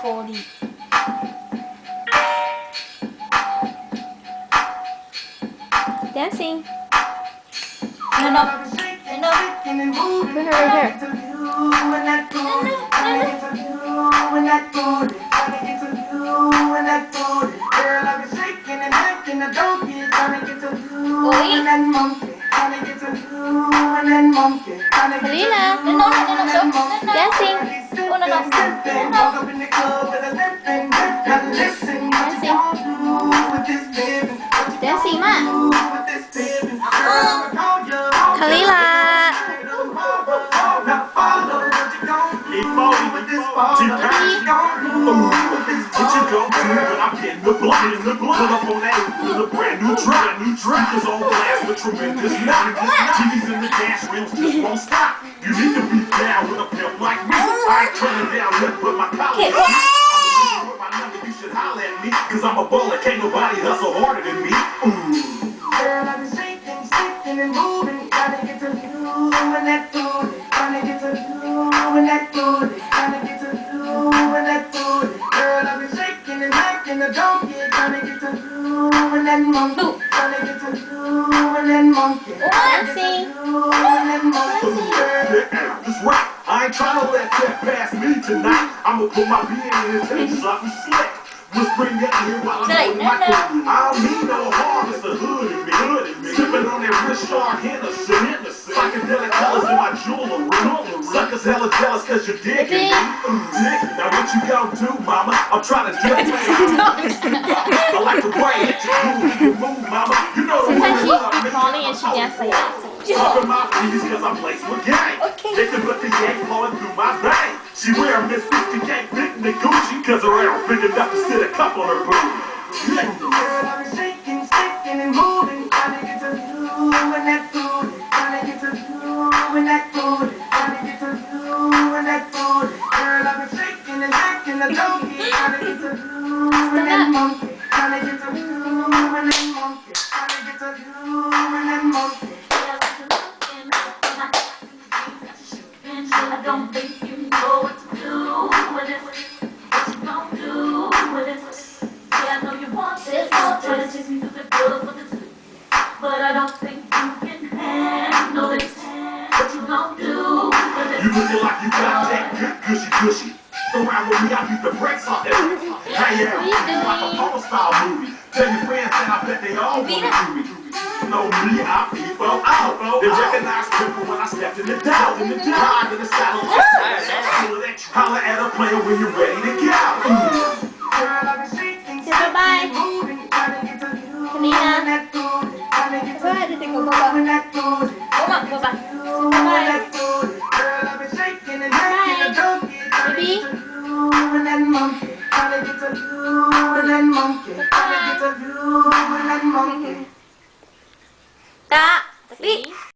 40. Dancing. No, no. No. Here. Kalilah. No. Dancing. Oh, no. Dancing, Ma. Kalilah. What you gon' do when I'm in the block? Pull up on that with a brand new track. Is on blast with tremendous knock. TVs in the dash rails just won't stop. You need to be down with a pimp like me. I ain't turning down nothing but my collar. With my number, you should holler at me, cause I'm a baller, can't nobody hustle harder than me. Girl, I've been shaking, sticking and moving. Gotta get to you and that booty. Gotta get to you and that booty. Gotta get to you and that booty. Girl, I've been shaking and rocking the donkey. Gotta get to you and that monkey. Gotta get to you and that monkey. Dancing. That's right. I ain't tryna let that pass me tonight. I'ma put my being in and tell you something slick. Whispering your ear while I'm holding my coat. I don't mean no harm, it's the hood in me. Sipping on that Richard Henderson. Psychedelic colors in my jewelry. Suckers hella jealous cause you're digging me. Now what you gon' do, mama? I'm trying to dip me. I like the way that you move, mama. You know the way Sometimes you love she's me. crawling and she dances like that. Up in my feet cause I'm laced with gang. They can put the gang flowing through my veins. She wear a Miss 50 gang fit in the Gucci cause her arrow big enough to sit a cup on her booty. Girl, I've been shaking, sticking and moving. Gotta get to you and that booty. Gotta get to you and that booty. Gotta get to you and that booty. Girl, I've been shaking and rocking the donkey. Gotta get to you and that monkey. Gotta get to you and that monkey. Gotta get to you and that monkey. I don't think you know what to do with this. What you gon' do with this? Yeah, I know you want this. Try to chase me through the good with this, but I don't think you can handle this. What you gon' do with this? You looking like you got that good gushy. Around with me, I beat the brakes off that. Hey, yeah, like a porno style movie. Tell your friends that I bet they all want to do me. Know me, I people out. They recognize people when I stepped in the doubt. Ride in the saddle, holler at a player when you're ready to go. Bye-bye. Kalilah. Go ahead and take a